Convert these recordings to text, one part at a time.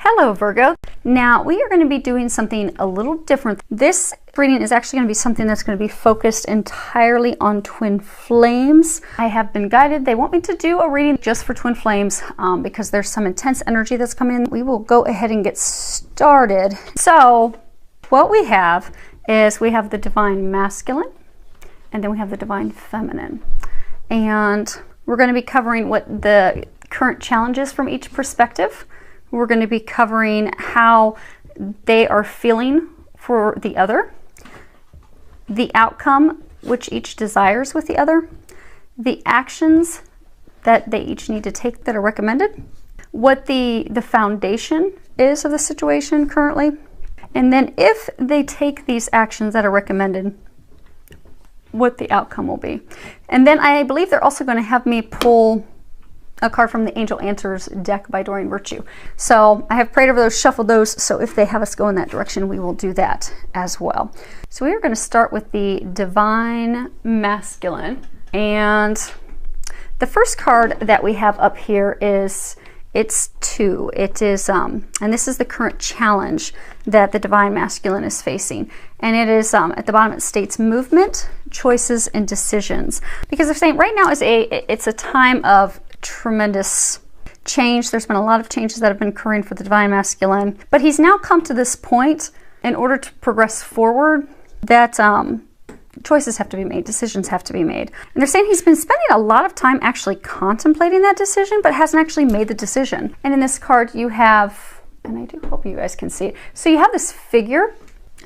Hello Virgo. Now we are going to be doing something a little different. This reading is actually going to be something that's going to be focused entirely on twin flames. I have been guided. They want me to do a reading just for twin flames because there's some intense energy that's coming in. We will go ahead and get started. So what we have is we have the divine masculine and then we have the divine feminine. And we're going to be covering what the current challenges from each perspective. We're going to be covering how they are feeling for the other, the outcome which each desires with the other, the actions that they each need to take that are recommended, what the foundation is of the situation currently, and then if they take these actions that are recommended, what the outcome will be. And then I believe they're also going to have me pull a card from the Angel Answers deck by Doreen Virtue. So I have prayed over those, shuffled those, so if they have us go in that direction, we will do that as well. So we are going to start with the divine masculine. And the first card that we have up here is, it's 2. It is, and this is the current challenge that the divine masculine is facing. And it is, at the bottom it states movement, choices, and decisions. Because they're saying right now it's a time of tremendous change. There's been a lot of changes that have been occurring for the divine masculine, but he's now come to this point in order to progress forward that choices have to be made, decisions have to be made. And they're saying he's been spending a lot of time actually contemplating that decision, but hasn't actually made the decision. And in this card you have, and I do hope you guys can see it, so you have this figure,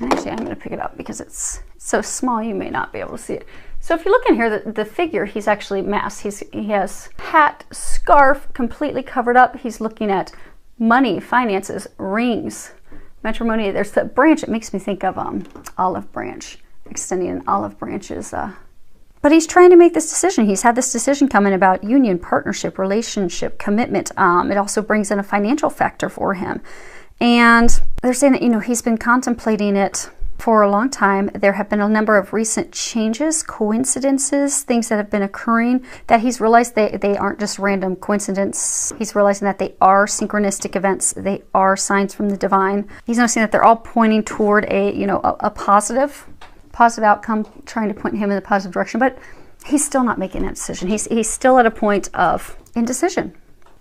and actually I'm going to pick it up because it's so small you may not be able to see it. So if you look in here, the figure, he's actually masked. He has hat, scarf, completely covered up. He's looking at money, finances, rings, matrimony. There's the branch. It makes me think of olive branch, extending an olive branches. But he's trying to make this decision. He's had this decision coming about union, partnership, relationship, commitment. It also brings in a financial factor for him. And they're saying that, you know, he's been contemplating it for a long time. There have been a number of recent changes, coincidences, things that have been occurring that he's realized they aren't just random coincidence. He's realizing that they are synchronistic events. They are signs from the divine. He's noticing that they're all pointing toward a positive outcome, trying to point him in the positive direction, but he's still not making that decision. He's still at a point of indecision.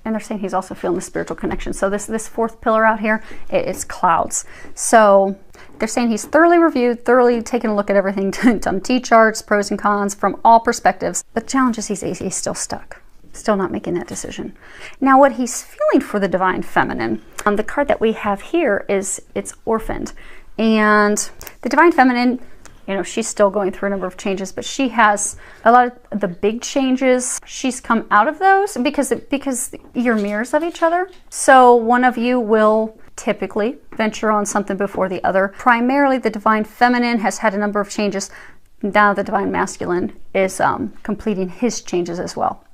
And they're saying he's also feeling the spiritual connection. So this fourth pillar out here, it's clouds. So they're saying he's thoroughly reviewed, thoroughly taken a look at everything, done T-charts, pros and cons from all perspectives. The challenge is he's still stuck, still not making that decision. Now what he's feeling for the divine feminine, the card that we have here is, it's orphaned. And the divine feminine, you know, she's still going through a number of changes, but she has a lot of the big changes. She's come out of those because you're mirrors of each other. So one of you will typically venture on something before the other. Primarily the divine feminine has had a number of changes. Now the divine masculine is completing his changes as well.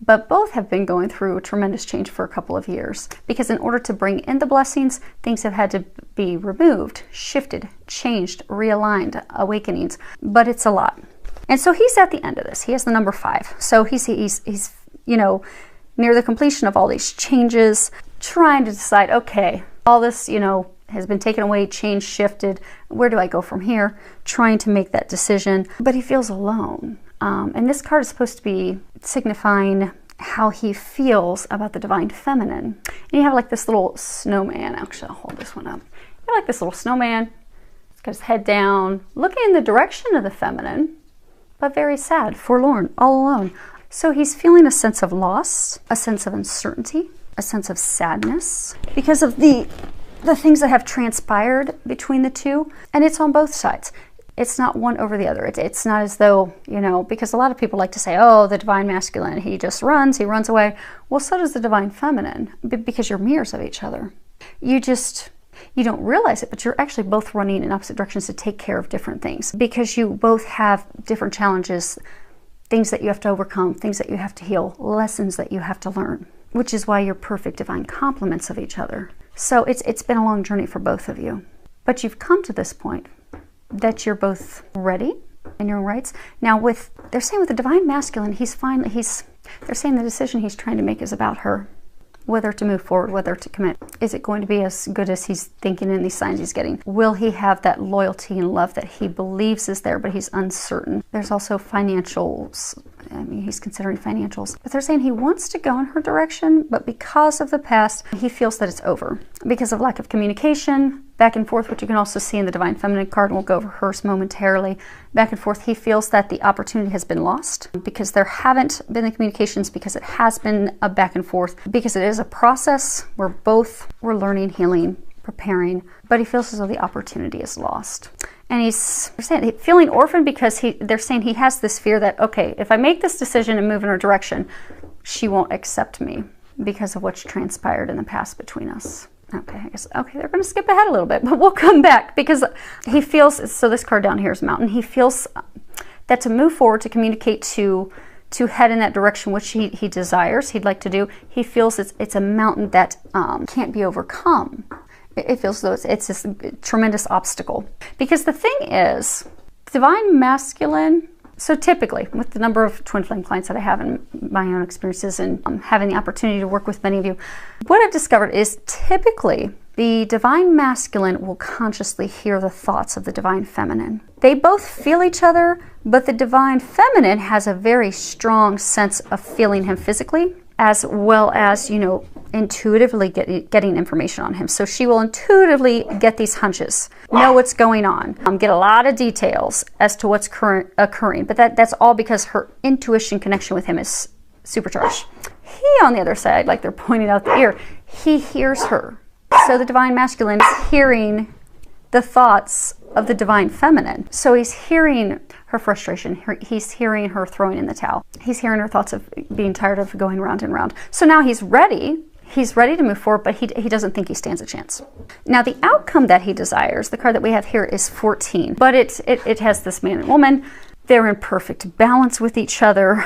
But both have been going through a tremendous change for a couple of years because in order to bring in the blessings, things have had to be removed, shifted, changed, realigned, awakenings, but it's a lot. And so he's at the end of this. He has the number 5. So he's you know, near the completion of all these changes, trying to decide, okay, all this, you know, has been taken away, changed, shifted. Where do I go from here? Trying to make that decision, but he feels alone. And this card is supposed to be signifying how he feels about the divine feminine. And you have like this little snowman. Actually, I'll hold this one up. You have like this little snowman. He's got his head down, looking in the direction of the feminine, but very sad, forlorn, all alone. So he's feeling a sense of loss, a sense of uncertainty, a sense of sadness because of the things that have transpired between the two. And it's on both sides. It's not one over the other. It's not as though, you know, because a lot of people like to say, oh, the divine masculine, he just runs, he runs away. Well, so does the divine feminine because you're mirrors of each other. You don't realize it, but you're actually both running in opposite directions to take care of different things because you both have different challenges, things that you have to overcome, things that you have to heal, lessons that you have to learn, which is why you're perfect divine complements of each other. So it's been a long journey for both of you, but you've come to this point that you're both ready in your own rights. Now they're saying with the divine masculine, they're saying the decision he's trying to make is about her. whether to move forward, whether to commit. Is it going to be as good as he's thinking in these signs he's getting? Will he have that loyalty and love that he believes is there, but he's uncertain? There's also financials. I mean, he's considering financials. But they're saying he wants to go in her direction, but because of the past, he feels that it's over. Because of lack of communication, back and forth, which you can also see in the Divine Feminine card, and we'll go over hers momentarily. Back and forth, he feels that the opportunity has been lost because there haven't been the communications, because it has been a back and forth, because it is a process where both we're learning, healing, preparing, but he feels as though the opportunity is lost. And he's feeling orphaned because they're saying he has this fear that, okay, if I make this decision and move in her direction, she won't accept me because of what's transpired in the past between us. Okay, I guess, okay, they're going to skip ahead a little bit, but we'll come back because he feels, so this card down here is Mountain. He feels that to move forward, to communicate, to head in that direction, which he desires, he'd like to do, he feels it's a mountain that can't be overcome. It feels as though it's this tremendous obstacle. Because the thing is, Divine Masculine, so typically, with the number of twin flame clients that I have in my own experiences and having the opportunity to work with many of you, what I've discovered is typically the Divine Masculine will consciously hear the thoughts of the Divine Feminine. They both feel each other, but the Divine Feminine has a very strong sense of feeling him physically, as well as, you know, intuitively getting information on him. So she will intuitively get these hunches, know what's going on, get a lot of details as to what's occurring. But that's all because her intuition connection with him is supercharged. He, on the other side, like they're pointing out the ear, he hears her. So the Divine Masculine is hearing the thoughts of the Divine Feminine. So he's hearing her frustration. He's hearing her throwing in the towel. He's hearing her thoughts of being tired of going round and round. So now he's ready. He's ready to move forward, but he doesn't think he stands a chance. Now, the outcome that he desires, the card that we have here is 14, but it has this man and woman. They're in perfect balance with each other.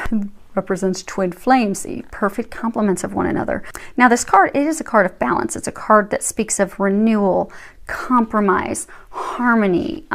Represents twin flames, the perfect complements of one another. Now, this card, it is a card of balance. It's a card that speaks of renewal, compromise, harmony,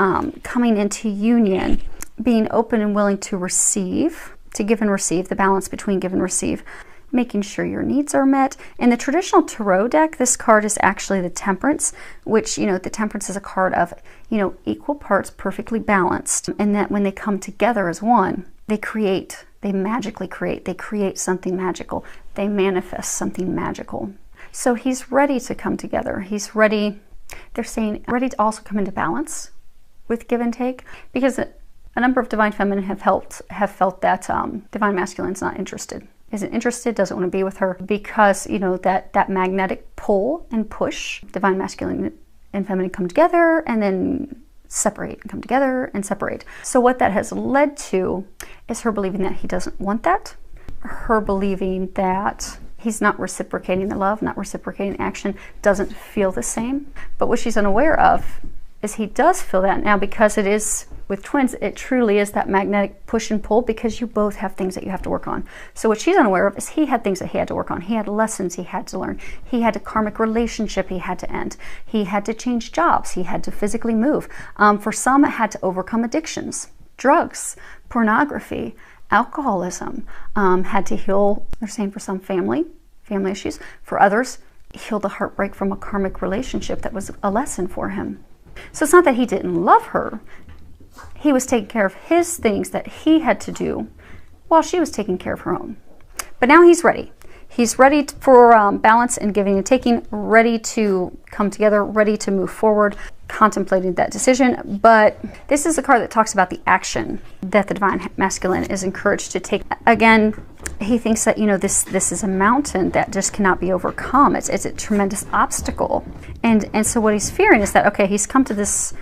coming into union, being open and willing to receive, to give and receive, the balance between give and receive, making sure your needs are met. In the traditional tarot deck, this card is actually the Temperance, which, you know, the Temperance is a card of, you know, equal parts, perfectly balanced, and that when they come together as one, they magically create. They create something magical. They manifest something magical. So he's ready to come together. He's ready, they're saying, ready to also come into balance with give and take, because a number of Divine Feminine have felt that Divine Masculine's not interested. Isn't interested, doesn't want to be with her, because, you know, that magnetic pull and push. Divine Masculine and Feminine come together and then separate and come together and separate. So what that has led to is her believing that he doesn't want that, her believing that he's not reciprocating the love, not reciprocating action, doesn't feel the same. But what she's unaware of is he does feel that now, because it is with twins, it truly is that magnetic push and pull, because you both have things that you have to work on. So what she's unaware of is he had things that he had to work on. He had lessons he had to learn. He had a karmic relationship he had to end. He had to change jobs. He had to physically move. For some, it had to overcome addictions, drugs, pornography, alcoholism, had to heal, they're saying for some family issues. For others, heal the heartbreak from a karmic relationship that was a lesson for him. So it's not that he didn't love her. He was taking care of his things that he had to do while she was taking care of her own. But now he's ready. He's ready for balance and giving and taking, ready to come together, ready to move forward, contemplating that decision. But this is a card that talks about the action that the Divine Masculine is encouraged to take. Again, he thinks that, you know, this is a mountain that just cannot be overcome. It's a tremendous obstacle. And so what he's fearing is that, okay, he's come to this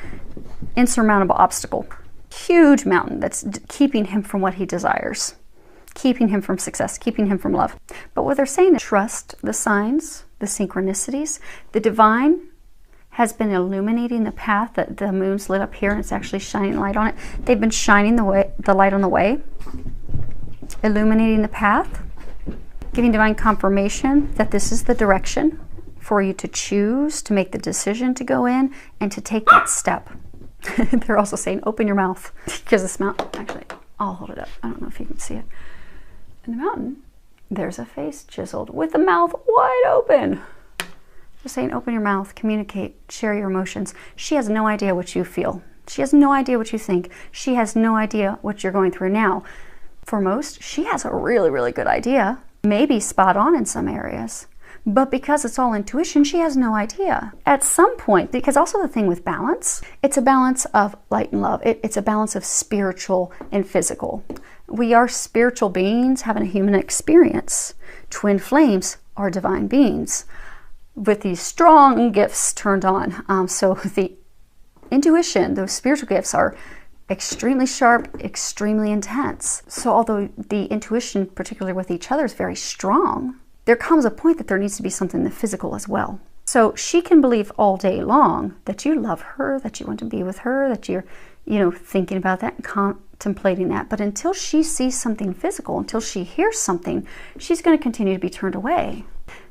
insurmountable obstacle, huge mountain that's keeping him from what he desires, keeping him from success, keeping him from love. But what they're saying is trust the signs, the synchronicities. The divine has been illuminating the path. That the moon's lit up here and it's actually shining light on it. They've been shining the light on the way, illuminating the path, giving divine confirmation that this is the direction for you to choose, to make the decision to go in and to take that step. They're also saying, open your mouth, because this mountain, actually, I'll hold it up. I don't know if you can see it. And the mountain There's a face chiseled with the mouth wide open. Just saying, open your mouth, communicate, share your emotions. She has no idea what you feel. She has no idea what you think. She has no idea what you're going through now. For most, she has a really, really good idea. Maybe spot on in some areas. But because it's all intuition, she has no idea. At some point, because also the thing with balance, it's a balance of light and love. It's a balance of spiritual and physical. We are spiritual beings having a human experience. Twin flames are divine beings with these strong gifts turned on. So the intuition, those spiritual gifts are extremely sharp, extremely intense. So although the intuition, particularly with each other, is very strong, there comes a point that there needs to be something in the physical as well. So she can believe all day long that you love her, that you want to be with her, that you're, thinking about that and contemplating that. But until she sees something physical, until she hears something, she's going to continue to be turned away.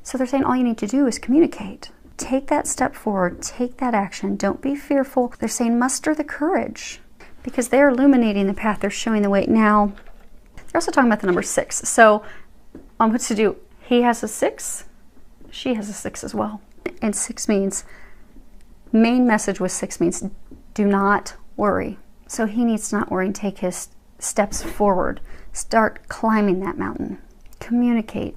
So they're saying all you need to do is communicate. Take that step forward, take that action. Don't be fearful. They're saying muster the courage because they're illuminating the path. They're showing the way. Now, they're also talking about the number 6. So on what to do. He has a 6. She has a 6 as well. And 6 means, main message with 6 means do not worry. So he needs to not worry and take his steps forward. Start climbing that mountain. Communicate.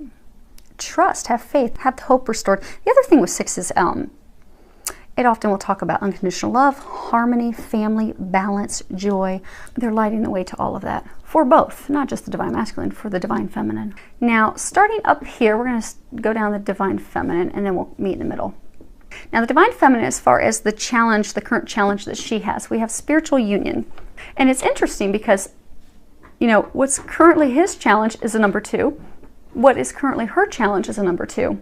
Trust, have faith, have hope restored. The other thing with 6 is it often will talk about unconditional love, harmony, family, balance, joy. They're lighting the way to all of that for both, not just the divine masculine, for the divine feminine. Now, starting up here, we're going to go down the divine feminine and then we'll meet in the middle. Now, the divine feminine, as far as the challenge, the current challenge that she has, we have spiritual union. And it's interesting because, what's currently his challenge is a number 2. What is currently her challenge is a number 2.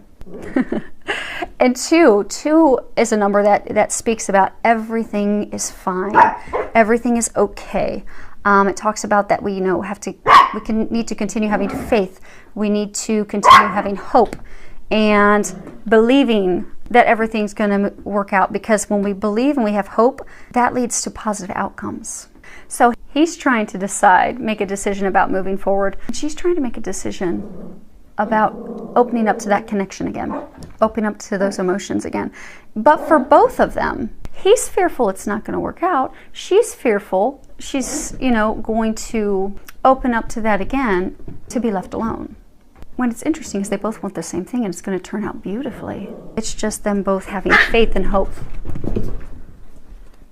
And 2 is a number that speaks about everything is fine. Everything is okay. It talks about that we need to continue having faith. We need to continue having hope and believing that everything's going to work out, because when we believe and we have hope, that leads to positive outcomes. So he's trying to make a decision about moving forward. She's trying to make a decision about opening up to that connection again, opening up to those emotions again. But for both of them, he's fearful it's not going to work out. She's fearful she's, going to open up to that again to be left alone. When it's interesting is they both want the same thing and it's going to turn out beautifully. It's just them both having faith and hope.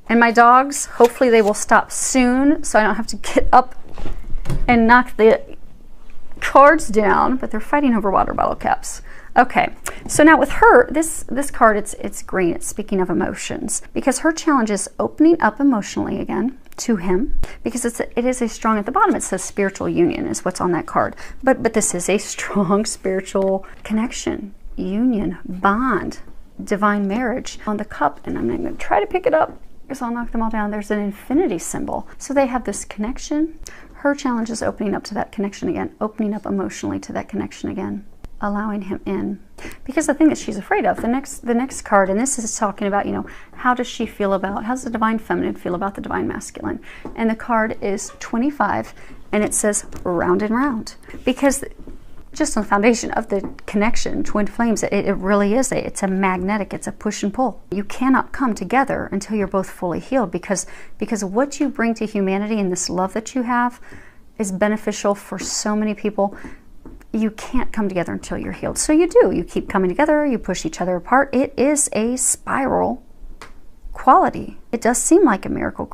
And my dogs, hopefully they will stop soon so I don't have to get up and knock the cards down, but they're fighting over water bottle caps. Okay, so now with her, this card, it's green. It's speaking of emotions, because her challenge is opening up emotionally again to him, because it is a strong, at the bottom it says spiritual union is what's on that card, but this is a strong spiritual connection, union, bond, divine marriage. On the cup, and I'm not going to try to pick it up because I'll knock them all down, there's an infinity symbol. So they have this connection. Her challenge is opening up to that connection again, opening up emotionally to that connection again, allowing him in. Because the thing that she's afraid of, the next card, and this is talking about, how does she feel about, how does the divine feminine feel about the divine masculine? And the card is 25, and it says round and round. Because just on the foundation of the connection, twin flames, it really is it's a magnetic, it's a push and pull. You cannot come together until you're both fully healed, because what you bring to humanity and this love that you have is beneficial for so many people. You can't come together until you're healed. So you keep coming together, you push each other apart. It is a spiral quality. It does seem like a miracle.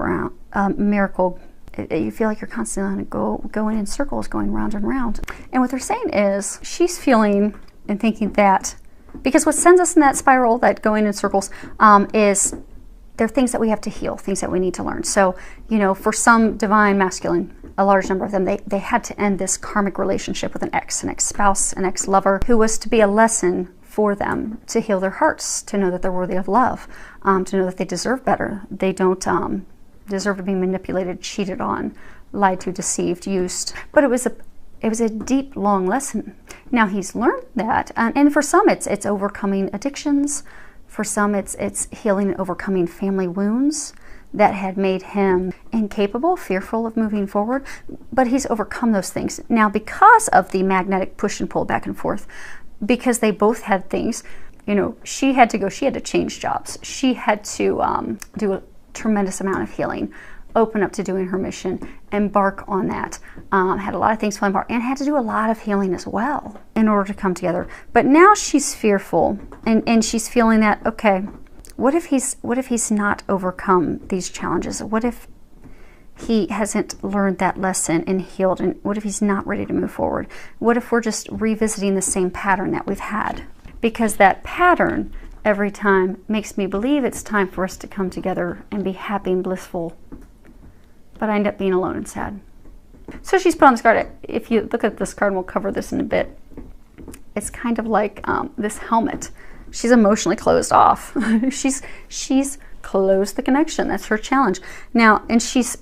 You feel like you're constantly going in circles, going round and round. And what they're saying is she's feeling and thinking that, because what sends us in that spiral, that going in circles, is there are things that we have to heal, things that we need to learn. So, for some divine masculine, a large number of them, they had to end this karmic relationship with an ex-spouse, an ex-lover, who was to be a lesson for them to heal their hearts, to know that they're worthy of love, to know that they deserve better. They don't deserve to be manipulated, cheated on, lied to, deceived, used. But it was a deep, long lesson. Now he's learned that, and for some it's overcoming addictions. For some it's healing and overcoming family wounds that had made him incapable, fearful of moving forward, but he's overcome those things. Now, because of the magnetic push and pull back and forth, because they both had things, you know, she had to change jobs. She had to do a tremendous amount of healing, open up to doing her mission, embark on that. Had a lot of things falling apart, and had to do a lot of healing as well in order to come together. But now she's fearful, and she's feeling that, okay, what if he's not overcome these challenges? What if he hasn't learned that lesson and healed? And what if he's not ready to move forward? What if we're just revisiting the same pattern that we've had? Because that pattern every time makes me believe it's time for us to come together and be happy and blissful. But I end up being alone and sad. So she's put on this card. If you look at this card, and we'll cover this in a bit, it's kind of like this helmet. She's emotionally closed off. she's closed the connection. That's her challenge. Now, and she's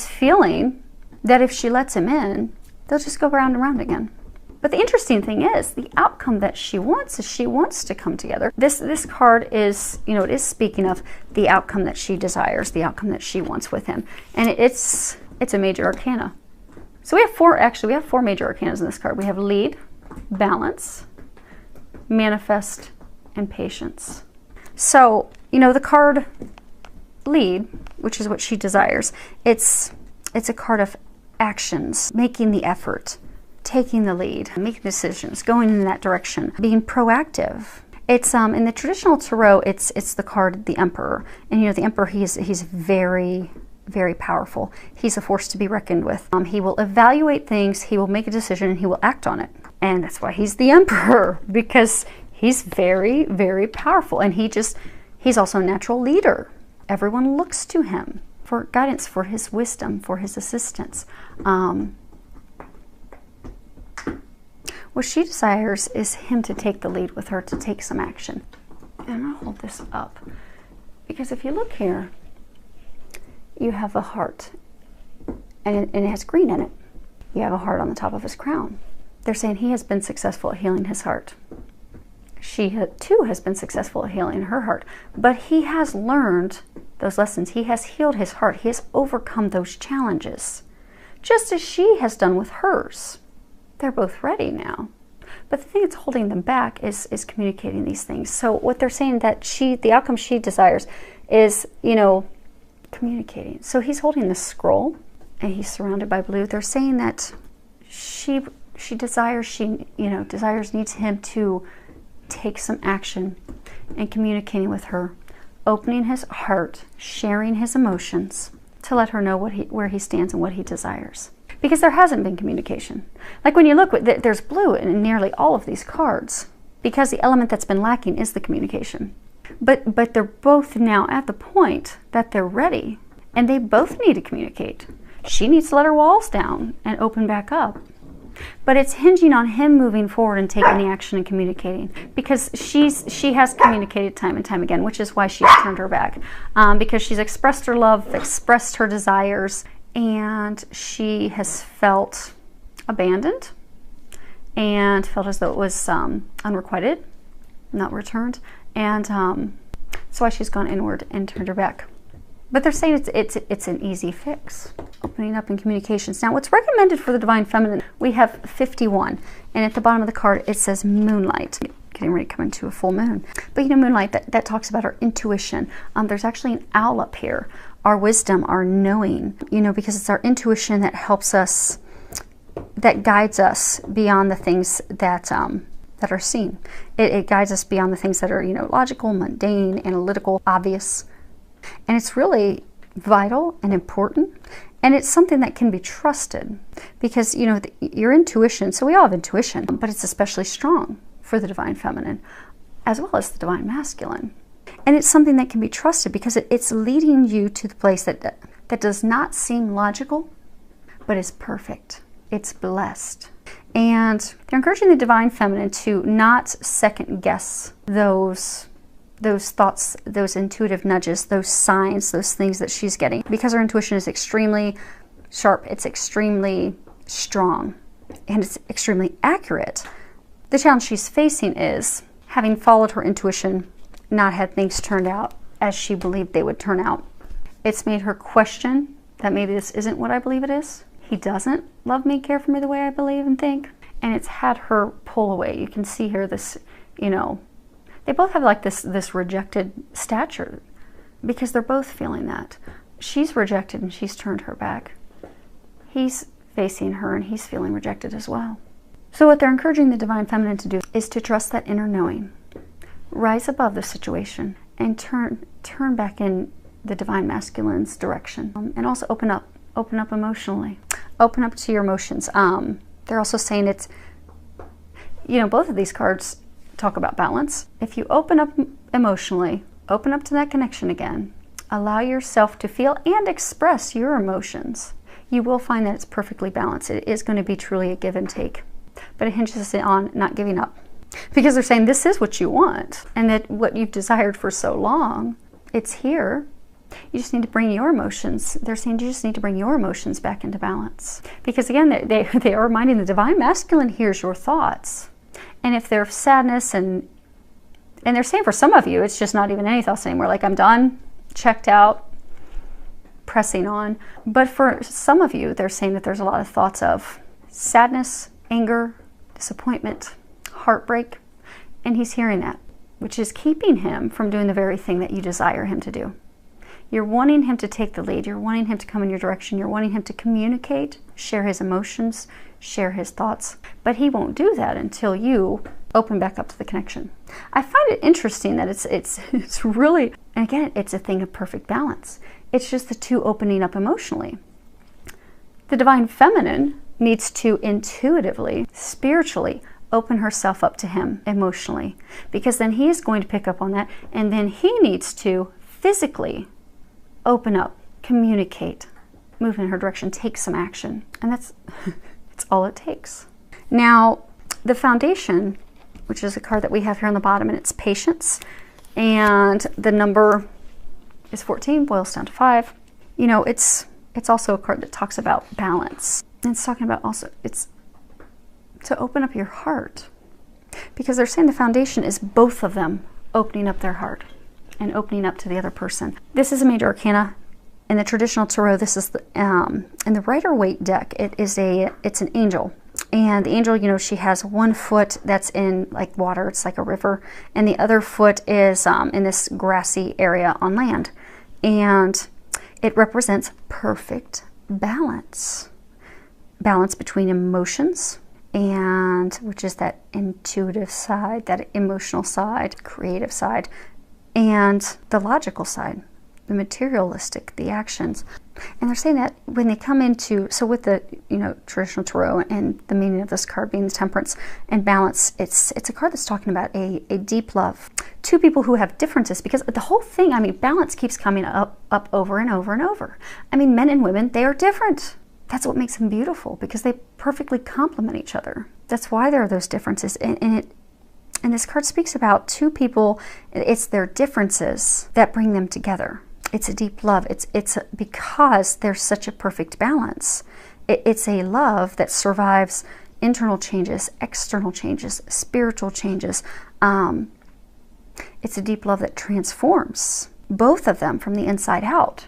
feeling that if she lets him in, they'll just go round and round again. But the interesting thing is, the outcome that she wants is she wants to come together. This card is, you know, it is speaking of the outcome that she desires, the outcome that she wants with him. And it's a major arcana. So we have four major arcanas in this card. We have lead, balance, manifest, and patience. So, you know, the card lead, which is what she desires, it's a card of actions, making the effort, taking the lead, making decisions, going in that direction, being proactive. It's in the traditional tarot, it's the card the Emperor, and you know the Emperor, he's very, very powerful. He's a force to be reckoned with. He will evaluate things, he will make a decision, and he will act on it. And that's why he's the Emperor, because he's very, very powerful, and he's also a natural leader. Everyone looks to him for guidance, for his wisdom, for his assistance. What she desires is him to take the lead with her, to take some action. And I'm going to hold this up, because if you look here, you have a heart, and it has green in it. You have a heart on the top of his crown. They're saying he has been successful at healing his heart. She too has been successful at healing her heart, but he has learned those lessons. He has healed his heart. He has overcome those challenges, just as she has done with hers. They're both ready now. But the thing that's holding them back is communicating these things. So what they're saying, that the outcome she desires is, you know, communicating. So he's holding this scroll, and he's surrounded by blue. They're saying that she desires needs him to take some action and communicating with her, opening his heart, sharing his emotions, to let her know where he stands and what he desires. Because there hasn't been communication. Like when you look, there's blue in nearly all of these cards, because the element that's been lacking is the communication. But they're both now at the point that they're ready, and they both need to communicate. She needs to let her walls down and open back up. But it's hinging on him moving forward and taking the action and communicating, because she has communicated time and time again, which is why she's turned her back, because she's expressed her love, expressed her desires, and she has felt abandoned and felt as though it was unrequited, not returned, and that's why she's gone inward and turned her back. But they're saying it's an easy fix, opening up in communications. Now, what's recommended for the Divine Feminine, we have 51, and at the bottom of the card it says moonlight, getting ready to come into a full moon. But you know, moonlight, that talks about our intuition. There's actually an owl up here, our wisdom, our knowing, you know, because it's our intuition that helps us, that guides us beyond the things that are seen. It guides us beyond the things that are, you know, logical, mundane, analytical, obvious. And it's really vital and important, and it's something that can be trusted, because, you know, your intuition, so we all have intuition, but it's especially strong for the Divine Feminine as well as the Divine Masculine. And it's something that can be trusted because it's leading you to the place that does not seem logical, but is perfect. It's blessed. And they're encouraging the Divine Feminine to not second guess those thoughts, those intuitive nudges, those signs, those things that she's getting, because her intuition is extremely sharp, it's extremely strong, and it's extremely accurate. The challenge she's facing is having followed her intuition, not had things turned out as she believed they would turn out, It's made her question that maybe this isn't what I believe it is. He doesn't love me, care for me the way I believe and think. And it's had her pull away. You can see here this, you know, they both have like this rejected stature because they're both feeling that. She's rejected and she's turned her back. He's facing her and he's feeling rejected as well. So what they're encouraging the Divine Feminine to do is to trust that inner knowing, rise above the situation, and turn back in the Divine Masculine's direction. And also open up emotionally. Open up to your emotions. They're also saying it's, you know, both of these cards talk about balance. If you open up emotionally, open up to that connection again, allow yourself to feel and express your emotions, you will find that it's perfectly balanced. It is going to be truly a give and take. But it hinges on not giving up. Because they're saying this is what you want, and that what you've desired for so long, it's here. You just need to bring your emotions. They're saying you just need to bring your emotions back into balance. Because again, they are reminding the Divine Masculine hears your thoughts. And if they're sadness and they're saying for some of you, it's just not even any thoughts anymore. Like, I'm done, checked out, pressing on. But for some of you, they're saying that there's a lot of thoughts of sadness, anger, disappointment, heartbreak. And he's hearing that, which is keeping him from doing the very thing that you desire him to do. You're wanting him to take the lead. You're wanting him to come in your direction. You're wanting him to communicate, share his emotions, share his thoughts. But he won't do that until you open back up to the connection. I find it interesting that it's really, and again, it's a thing of perfect balance. It's just the two opening up emotionally. The Divine Feminine needs to intuitively, spiritually, open herself up to him emotionally, because then he is going to pick up on that, and then he needs to physically open up, communicate, move in her direction, take some action. And that's all it takes. Now, the Foundation, which is a card that we have here on the bottom, and it's patience, and the number is 14, boils down to 5. You know, it's also a card that talks about balance. And it's talking about also, it's to open up your heart. Because they're saying the Foundation is both of them opening up their heart and opening up to the other person. This is a major arcana. In the traditional tarot, this is the, in the Rider-Waite deck, it's an angel. And the angel, you know, she has one foot that's in like water, it's like a river, and the other foot is in this grassy area on land. And it represents perfect balance. Balance between emotions, and which is that intuitive side, that emotional side, creative side, and the logical side, the materialistic, the actions. And they're saying that when they come into, so with the, you know, traditional tarot and the meaning of this card being temperance and balance, it's a card that's talking about a deep love. Two people who have differences, because the whole thing, I mean, balance keeps coming up over and over and over. I mean, men and women, they are different. That's what makes them beautiful, because they perfectly complement each other. That's why there are those differences. And this card speaks about two people, it's their differences that bring them together. It's a deep love. It's because there's such a perfect balance. It's a love that survives internal changes, external changes, spiritual changes. It's a deep love that transforms both of them from the inside out.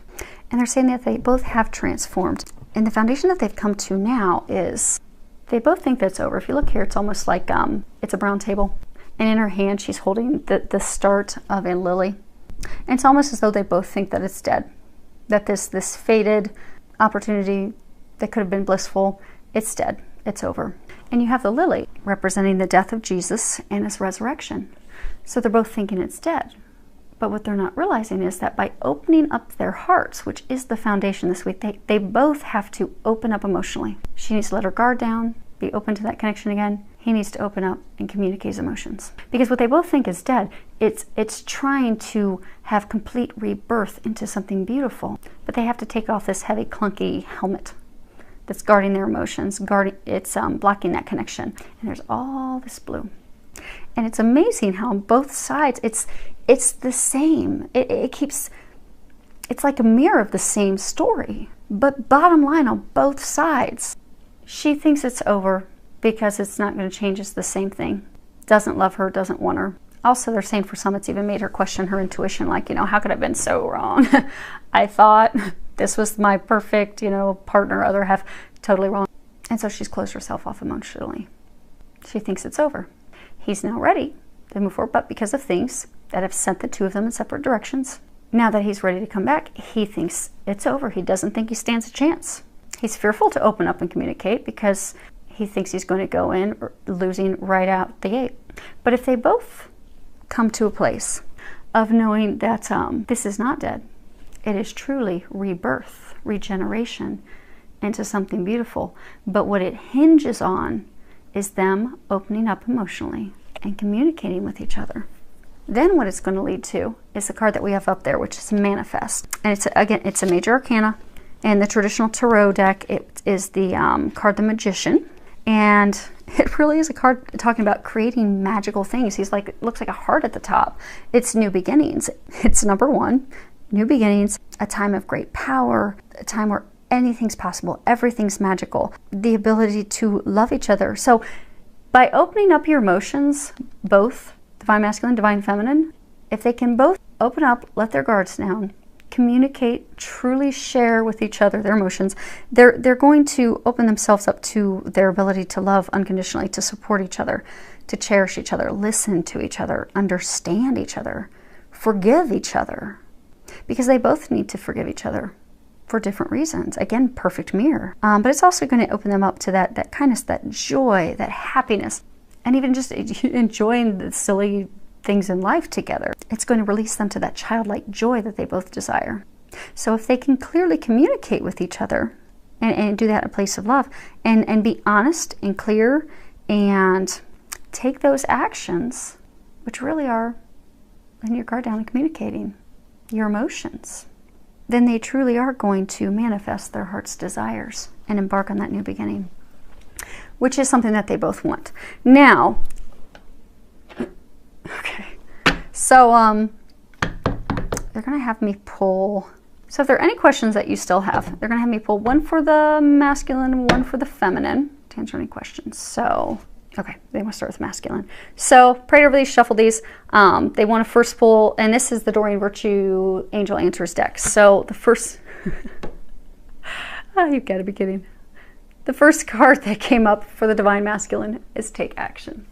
And they're saying that they both have transformed. And the foundation that they've come to now is they both think that's over. If you look here, it's almost like it's a brown table. And in her hand, she's holding the start of a lily. And it's almost as though they both think that it's dead. That this faded opportunity that could have been blissful, it's dead. It's over. And you have the lily representing the death of Jesus and his resurrection. So they're both thinking it's dead. But what they're not realizing is that by opening up their hearts, which is the foundation this week, they both have to open up emotionally. She needs to let her guard down, be open to that connection again. He needs to open up and communicate his emotions. Because what they both think is dead, it's trying to have complete rebirth into something beautiful. But they have to take off this heavy, clunky helmet that's guarding their emotions, it's blocking that connection. And there's all this blue. And it's amazing how on both sides, it's the same. It's like a mirror of the same story. But bottom line on both sides, she thinks it's over because it's not going to change. It's the same thing. Doesn't love her, doesn't want her. Also, they're saying for some, it's even made her question her intuition, like, you know, how could I have been so wrong? I thought this was my perfect, partner, other half. Totally wrong. And so she's closed herself off emotionally. She thinks it's over. He's now ready to move forward, but because of things that have sent the two of them in separate directions, now that he's ready to come back, he thinks it's over. He doesn't think he stands a chance. He's fearful to open up and communicate because he thinks he's going to go in losing right out the gate. But if they both come to a place of knowing that this is not dead, it is truly rebirth, regeneration into something beautiful. But what it hinges on is them opening up emotionally and communicating with each other. Then what it's going to lead to is the card that we have up there, which is manifest. And it's a major arcana. In the traditional tarot deck, it is the card the Magician. And it really is a card talking about creating magical things. He's like, it looks like a heart at the top. It's new beginnings. It's number one, new beginnings, a time of great power, a time where anything's possible, everything's magical, the ability to love each other. So by opening up your emotions, both divine masculine, divine feminine, if they can both open up, let their guards down, communicate, truly share with each other their emotions, they're going to open themselves up to their ability to love unconditionally, to support each other, to cherish each other, listen to each other, understand each other, forgive each other, because they both need to forgive each other for different reasons. Again, perfect mirror. But it's also going to open them up to that kindness, that joy, that happiness, and even just enjoying the silly things in life together. It's going to release them to that childlike joy that they both desire. So if they can clearly communicate with each other and do that in a place of love and be honest and clear and take those actions, which really are letting your guard down and communicating your emotions, then they truly are going to manifest their heart's desires and embark on that new beginning, which is something that they both want. Now, okay, so they're going to have me pull. So if there are any questions that you still have, they're going to have me pull one for the masculine and one for the feminine to answer any questions. So, okay, they want to start with masculine. So prayed over these, shuffle these. They want to first pull, and this is the Doreen Virtue Angel Answers deck. So the first, you've got to be kidding. The first card that came up for the divine masculine is take action.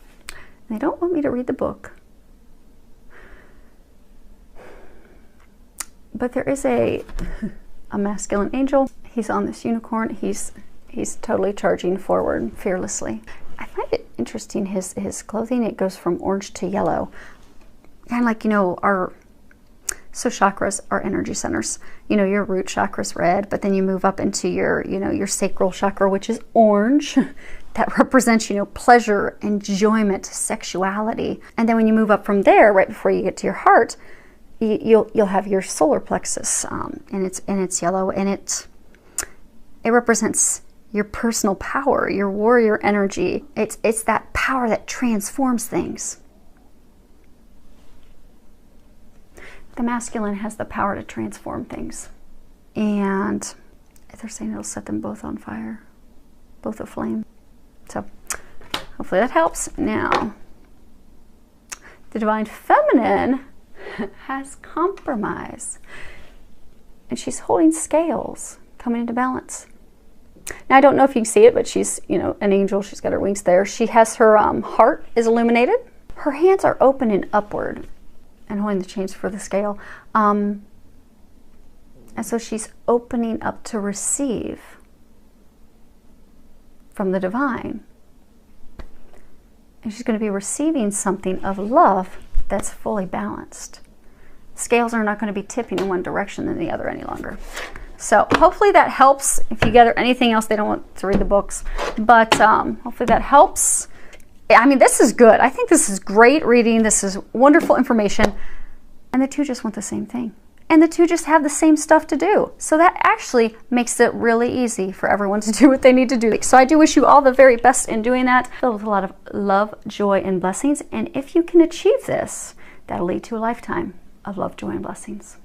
They don't want me to read the book, but there is a masculine angel. He's on this unicorn. He's totally charging forward fearlessly. I find it interesting, his clothing, it goes from orange to yellow. Kind of like, so chakras are energy centers. Your root chakra is red, but then you move up into your sacral chakra, which is orange. That represents, pleasure, enjoyment, sexuality. And then when you move up from there, right before you get to your heart, you'll have your solar plexus, and it's yellow, and it represents your personal power, your warrior energy. It's that power that transforms things. The masculine has the power to transform things. And they're saying it'll set them both on fire, both aflame. So hopefully that helps. Now, the divine feminine has compromise. And she's holding scales, coming into balance. Now, I don't know if you can see it, but she's, an angel. She's got her wings there. She has her heart is illuminated. Her hands are open and upward and holding the chains for the scale. And so she's opening up to receive from the divine. And she's going to be receiving something of love that's fully balanced. Scales are not going to be tipping in one direction than the other any longer. So hopefully that helps. If you gather anything else, they don't want to read the books, but hopefully that helps. I mean, this is good. I think this is great reading. This is wonderful information. And the two just want the same thing. And the two just have the same stuff to do. So that actually makes it really easy for everyone to do what they need to do. So I do wish you all the very best in doing that. Filled with a lot of love, joy, and blessings. And if you can achieve this, that'll lead to a lifetime of love, joy, and blessings.